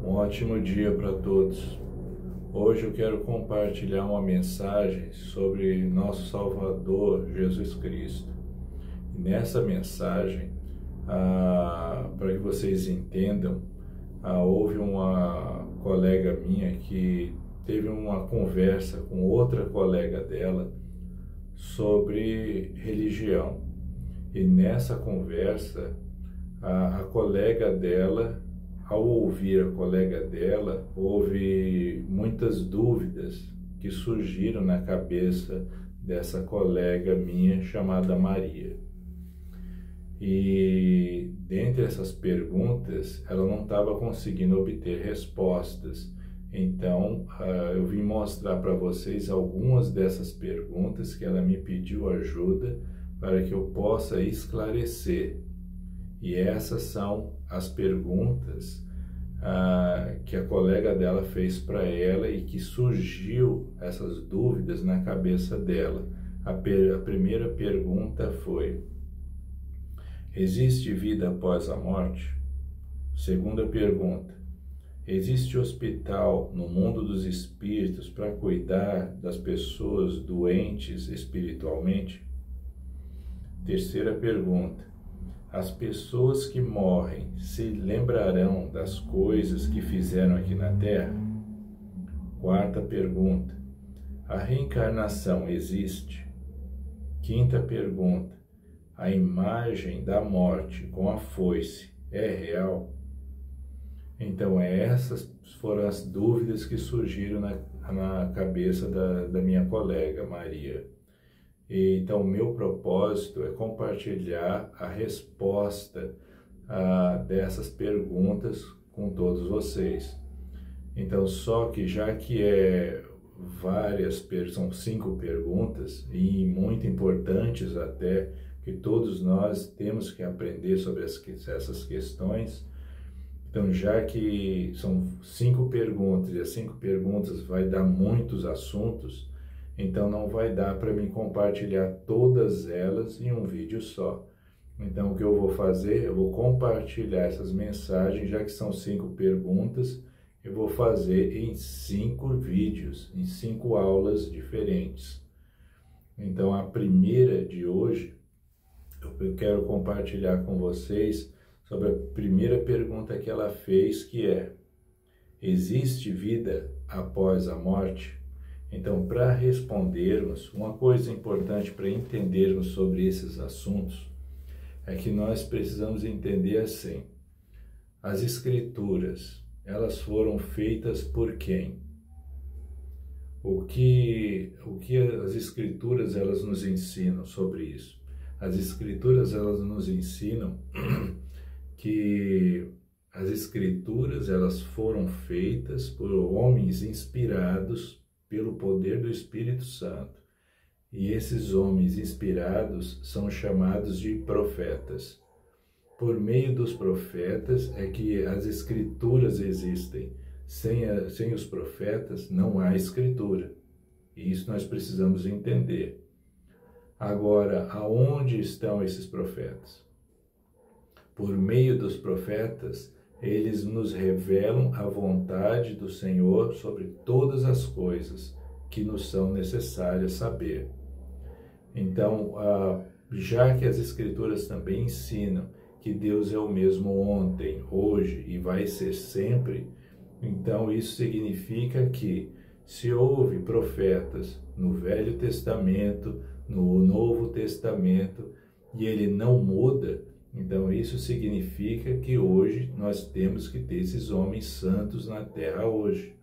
Um ótimo dia para todos. Hoje eu quero compartilhar uma mensagem sobre nosso Salvador Jesus Cristo. E nessa mensagem, para que vocês entendam, houve uma colega minha que teve uma conversa com outra colega dela sobre religião. E nessa conversa, a colega dela, ao ouvir a colega dela, houve muitas dúvidas que surgiram na cabeça dessa colega minha chamada Maria. E dentre essas perguntas, ela não estava conseguindo obter respostas. Então, eu vim mostrar para vocês algumas dessas perguntas que ela me pediu ajuda para que eu possa esclarecer. E essas são as perguntas que a colega dela fez para ela e que surgiu essas dúvidas na cabeça dela. A primeira pergunta foi: existe vida após a morte? Segunda pergunta: existe hospital no mundo dos espíritos para cuidar das pessoas doentes espiritualmente? Terceira pergunta: as pessoas que morrem se lembrarão das coisas que fizeram aqui na Terra? Quarta pergunta: a reencarnação existe? Quinta pergunta: a imagem da morte com a foice é real? Então, essas foram as dúvidas que surgiram na cabeça da minha colega Maria. Então, o meu propósito é compartilhar a resposta dessas perguntas com todos vocês. Então, só que já que são 5 perguntas, e muito importantes até, que todos nós temos que aprender sobre essas questões. Então, já que são 5 perguntas, e as 5 perguntas vai dar muitos assuntos, então não vai dar para mim compartilhar todas elas em um vídeo só. Então o que eu vou fazer? Eu vou compartilhar essas mensagens, já que são 5 perguntas, eu vou fazer em 5 vídeos, em 5 aulas diferentes. Então a primeira de hoje, eu quero compartilhar com vocês sobre a primeira pergunta que ela fez, que é: existe vida após a morte? Então, para respondermos, uma coisa importante para entendermos sobre esses assuntos é que nós precisamos entender assim: as escrituras, elas foram feitas por quem? O que as escrituras elas nos ensinam sobre isso? As escrituras elas nos ensinam que as escrituras elas foram feitas por homens inspirados pelo poder do Espírito Santo. E esses homens inspirados são chamados de profetas. Por meio dos profetas é que as escrituras existem. Sem os profetas não há escritura. E isso nós precisamos entender. Agora, aonde estão esses profetas? Por meio dos profetas, eles nos revelam a vontade do Senhor sobre todas as coisas que nos são necessárias saber. Então, já que as Escrituras também ensinam que Deus é o mesmo ontem, hoje e vai ser sempre, então isso significa que se houve profetas no Velho Testamento, no Novo Testamento, e ele não muda, então isso significa que hoje nós temos que ter esses homens santos na terra hoje.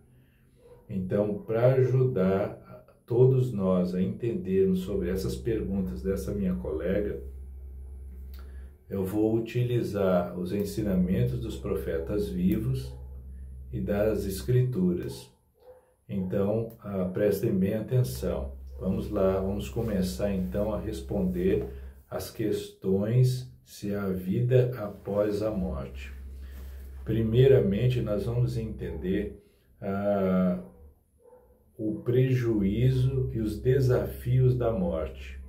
Então, para ajudar todos nós a entendermos sobre essas perguntas dessa minha colega, eu vou utilizar os ensinamentos dos profetas vivos e das escrituras. Então, prestem bem atenção. Vamos lá, vamos começar então a responder as questões se há vida após a morte. Primeiramente, nós vamos entender o prejuízo e os desafios da morte.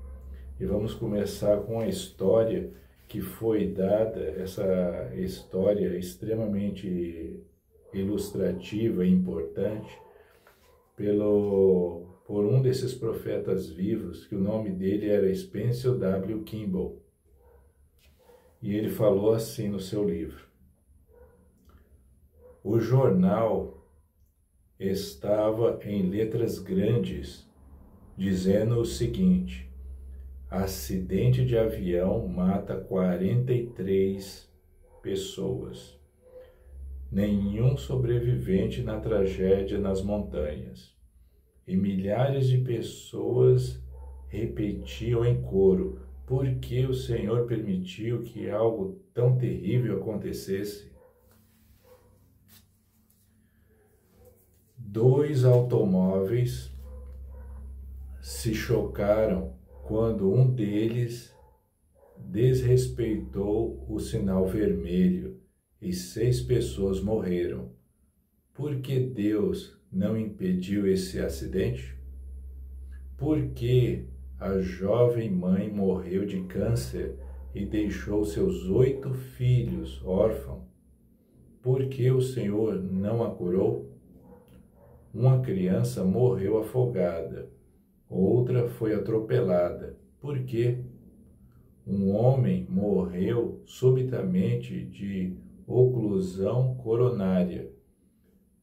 E vamos começar com a história que foi dada, essa história extremamente ilustrativa e importante por um desses profetas vivos, que o nome dele era Spencer W. Kimball. E ele falou assim no seu livro: o jornal estava em letras grandes, dizendo o seguinte: acidente de avião mata 43 pessoas. Nenhum sobrevivente na tragédia nas montanhas. E milhares de pessoas repetiam em coro: por que o Senhor permitiu que algo tão terrível acontecesse? 2 automóveis se chocaram quando um deles desrespeitou o sinal vermelho e 6 pessoas morreram. Por que Deus não impediu esse acidente? Por que a jovem mãe morreu de câncer e deixou seus 8 filhos órfãos? Por que o Senhor não a curou? Uma criança morreu afogada, outra foi atropelada. Por quê? Um homem morreu subitamente de oclusão coronária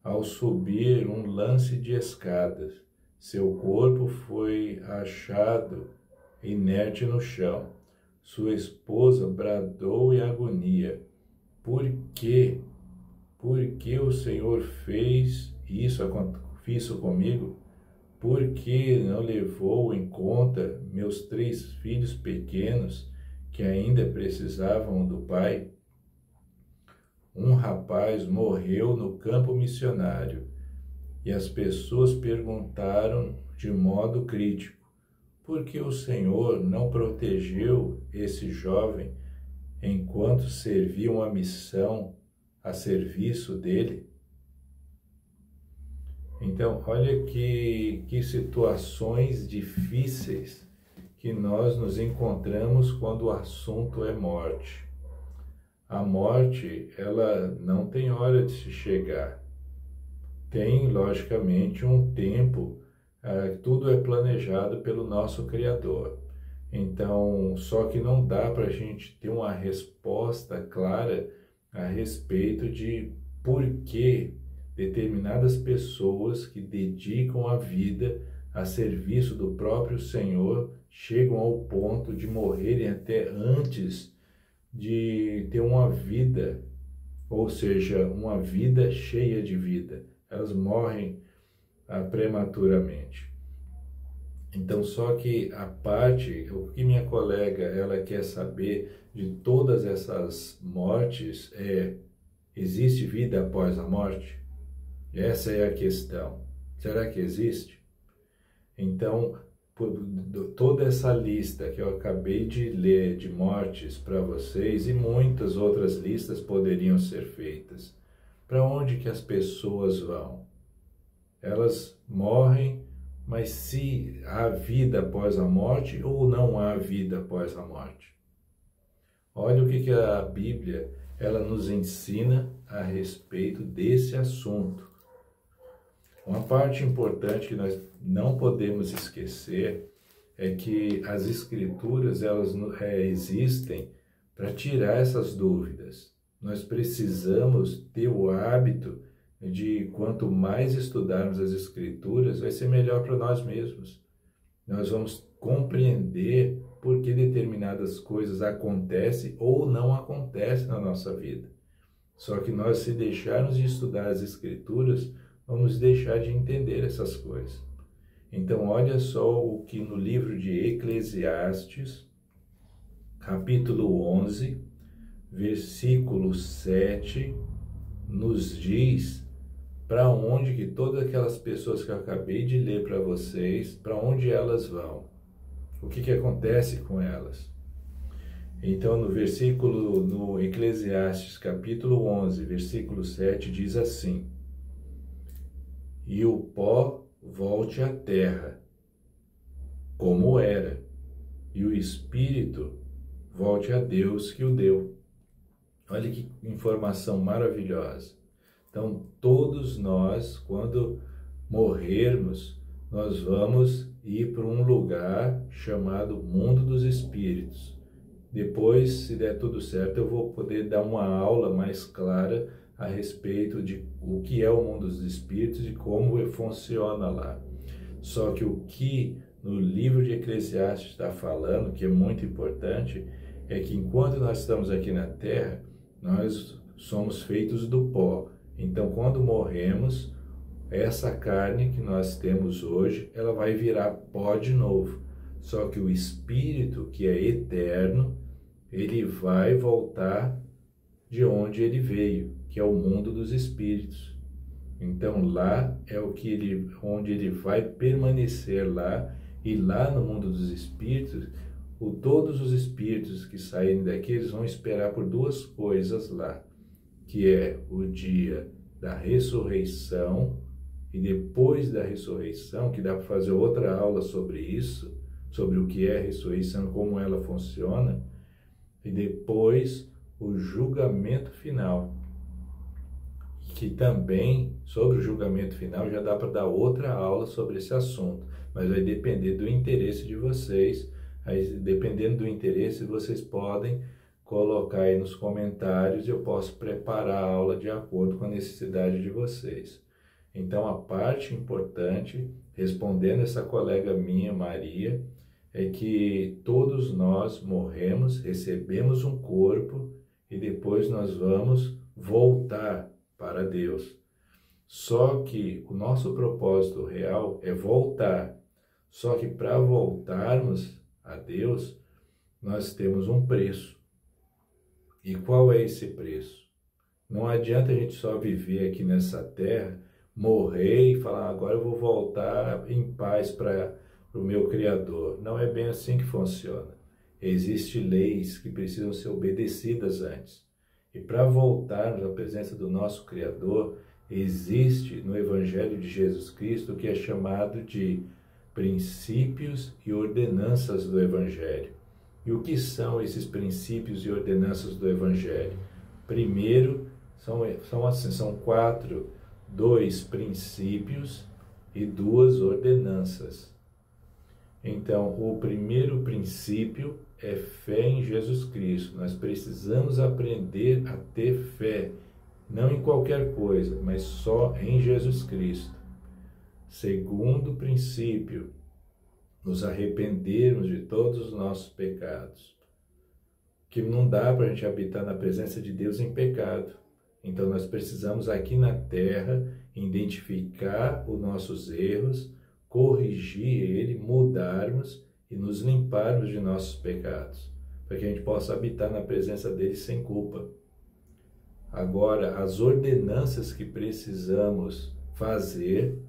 ao subir um lance de escadas. Seu corpo foi achado inerte no chão. Sua esposa bradou em agonia: por quê? Por que o Senhor fez isso comigo? Por que não levou em conta meus 3 filhos pequenos que ainda precisavam do pai? Um rapaz morreu no campo missionário e as pessoas perguntaram de modo crítico: por que o Senhor não protegeu esse jovem enquanto servia uma missão a serviço dele? Então, olha que situações difíceis que nós nos encontramos quando o assunto é morte. A morte, ela não tem hora de se chegar. Tem, logicamente, um tempo, tudo é planejado pelo nosso Criador. Então, só que não dá para a gente ter uma resposta clara a respeito de por que determinadas pessoas que dedicam a vida a serviço do próprio Senhor chegam ao ponto de morrerem até antes de ter uma vida, ou seja, uma vida cheia de vida. Elas morrem prematuramente. Então, só que o que minha colega ela quer saber de todas essas mortes é: existe vida após a morte? Essa é a questão. Será que existe? Então, toda essa lista que eu acabei de ler de mortes para vocês, e muitas outras listas poderiam ser feitas. Para onde que as pessoas vão? Elas morrem, mas se há vida após a morte ou não há vida após a morte? Olha o que a Bíblia ela nos ensina a respeito desse assunto. Uma parte importante que nós não podemos esquecer é que as Escrituras elas existem para tirar essas dúvidas. Nós precisamos ter o hábito de, quanto mais estudarmos as Escrituras, vai ser melhor para nós mesmos. Nós vamos compreender por que determinadas coisas acontecem ou não acontecem na nossa vida. Só que nós, se deixarmos de estudar as Escrituras, vamos deixar de entender essas coisas. Então, olha só o que no livro de Eclesiastes, capítulo 11, versículo 7, nos diz para onde que todas aquelas pessoas que eu acabei de ler para vocês, para onde elas vão. O que acontece com elas? Então, no Eclesiastes, capítulo 11, versículo 7, diz assim: e o pó volte à terra, como era, e o espírito volte a Deus que o deu. Olha que informação maravilhosa. Então, todos nós, quando morrermos, nós vamos ir para um lugar chamado Mundo dos Espíritos. Depois, se der tudo certo, eu vou poder dar uma aula mais clara a respeito de o que é o Mundo dos Espíritos e como ele funciona lá. Só que o que no livro de Eclesiastes está falando, que é muito importante, é que enquanto nós estamos aqui na Terra, nós somos feitos do pó. Então, quando morremos, essa carne que nós temos hoje, ela vai virar pó de novo. Só que o Espírito, que é eterno, ele vai voltar de onde ele veio, que é o mundo dos espíritos. Então lá é onde ele vai permanecer lá, e lá no mundo dos espíritos, todos os espíritos que saírem daqui, eles vão esperar por duas coisas lá, que é o dia da ressurreição, e depois da ressurreição, que dá para fazer outra aula sobre isso, sobre o que é a ressurreição, como ela funciona, e depois o julgamento final, que também, sobre o julgamento final, já dá para dar outra aula sobre esse assunto, mas vai depender do interesse de vocês. Aí, dependendo do interesse, vocês podem colocar aí nos comentários e eu posso preparar a aula de acordo com a necessidade de vocês. Então, a parte importante, respondendo essa colega minha, Maria, é que todos nós morremos, recebemos um corpo e depois nós vamos voltar para Deus. Só que o nosso propósito real é voltar. Só que para voltarmos a Deus, nós temos um preço. E qual é esse preço? Não adianta a gente só viver aqui nessa terra, morrer e falar, agora eu vou voltar em paz para o meu Criador. Não é bem assim que funciona. Existem leis que precisam ser obedecidas antes. E para voltarmos à presença do nosso Criador, existe no Evangelho de Jesus Cristo o que é chamado de princípios e ordenanças do Evangelho. E o que são esses princípios e ordenanças do Evangelho? Primeiro, são dois princípios e duas ordenanças. Então, o primeiro princípio é fé em Jesus Cristo. Nós precisamos aprender a ter fé, não em qualquer coisa, mas só em Jesus Cristo. Segundo princípio, nos arrependermos de todos os nossos pecados. Que não dá para a gente habitar na presença de Deus em pecado. Então nós precisamos aqui na terra identificar os nossos erros, corrigir ele, mudarmos e nos limparmos de nossos pecados, para que a gente possa habitar na presença dele sem culpa. Agora, as ordenanças que precisamos fazer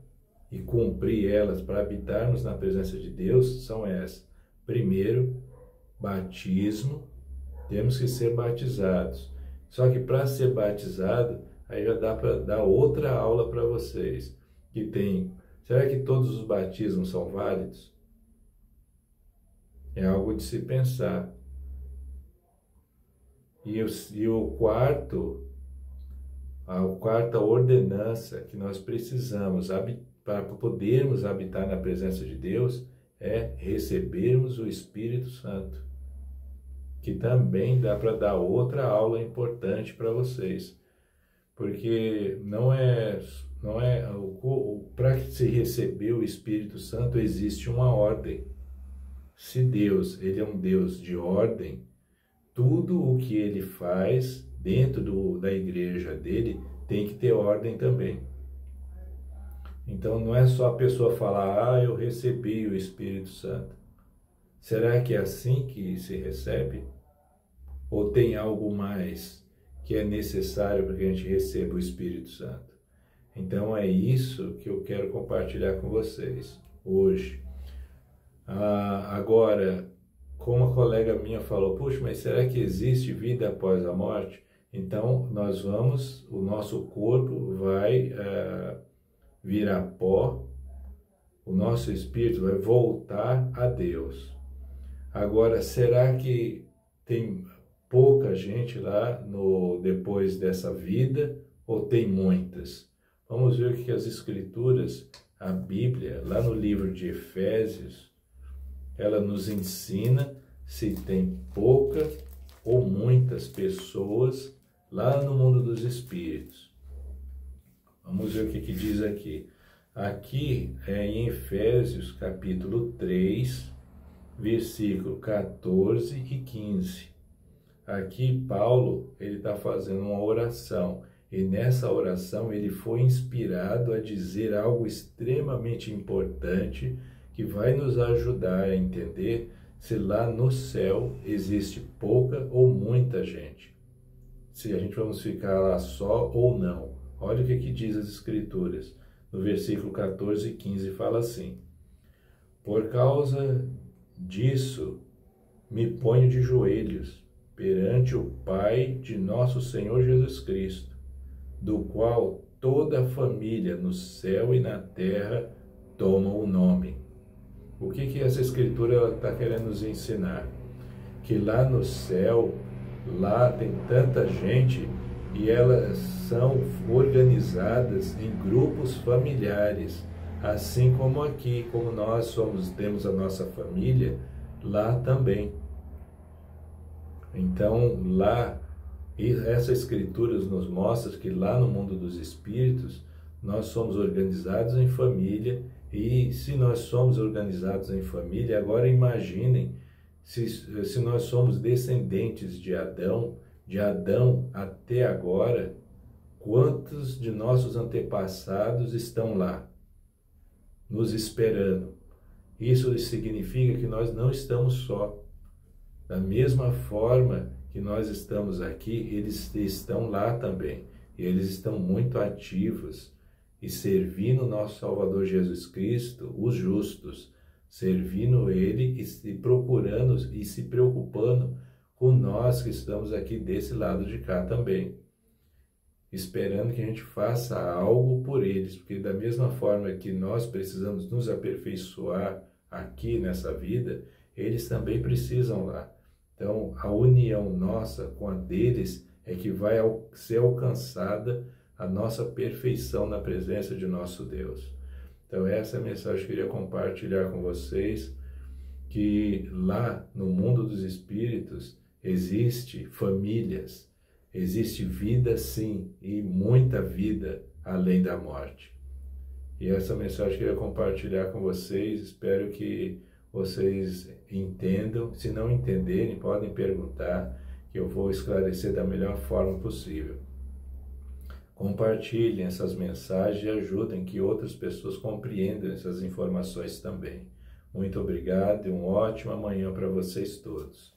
e cumprir elas para habitarmos na presença de Deus são essas. Primeiro, batismo, temos que ser batizados. Só que para ser batizado, aí já dá para dar outra aula para vocês, que tem, será que todos os batismos são válidos? É algo de se pensar. E a quarta ordenança que nós precisamos para podermos habitar na presença de Deus é recebermos o Espírito Santo, que também dá para dar outra aula importante para vocês, porque para se receber o Espírito Santo existe uma ordem. Se Deus, ele é um Deus de ordem, tudo o que ele faz dentro da igreja dele tem que ter ordem também. Então não é só a pessoa falar, eu recebi o Espírito Santo. Será que é assim que se recebe? Ou tem algo mais que é necessário para que a gente receba o Espírito Santo? Então é isso que eu quero compartilhar com vocês hoje. Agora, como a colega minha falou, puxa, mas será que existe vida após a morte? Então o nosso corpo vai virar pó, o nosso espírito vai voltar a Deus. Agora, será que tem pouca gente lá depois dessa vida ou tem muitas? Vamos ver o que as Escrituras, a Bíblia, lá no livro de Efésios, ela nos ensina se tem pouca ou muitas pessoas lá no mundo dos espíritos. Vamos ver o que diz aqui. Aqui é em Efésios capítulo 3, versículo 14 e 15. Aqui Paulo, ele está fazendo uma oração, e nessa oração ele foi inspirado a dizer algo extremamente importante que vai nos ajudar a entender se lá no céu existe pouca ou muita gente. Se a gente vamos ficar lá só ou não. Olha o que diz as Escrituras. No versículo 14 e 15 fala assim: por causa disso, me ponho de joelhos perante o Pai de nosso Senhor Jesus Cristo, do qual toda a família no céu e na terra toma o nome. O que essa Escritura está querendo nos ensinar? Que lá no céu, lá tem tanta gente e elas são organizadas em grupos familiares, assim como aqui, como nós temos a nossa família, lá também. Então, lá, essa Escritura nos mostra que lá no mundo dos espíritos, nós somos organizados em família, e se nós somos organizados em família, agora imaginem se nós somos descendentes de Adão até agora, quantos de nossos antepassados estão lá, nos esperando? Isso significa que nós não estamos só. Da mesma forma que nós estamos aqui, eles estão lá também. E eles estão muito ativos e servindo nosso Salvador Jesus Cristo, os justos, servindo Ele e procurando e se preocupando com nós que estamos aqui desse lado de cá também, esperando que a gente faça algo por eles, porque da mesma forma que nós precisamos nos aperfeiçoar aqui nessa vida, eles também precisam lá. Então, a união nossa com a deles é que vai ser alcançada a nossa perfeição na presença de nosso Deus. Então, essa é a mensagem que eu queria compartilhar com vocês, que lá no mundo dos espíritos existe famílias, existe vida sim, e muita vida além da morte. E essa mensagem que eu queria compartilhar com vocês, espero que vocês entendam. Se não entenderem, podem perguntar, que eu vou esclarecer da melhor forma possível. Compartilhem essas mensagens e ajudem que outras pessoas compreendam essas informações também. Muito obrigado e uma ótima manhã para vocês todos.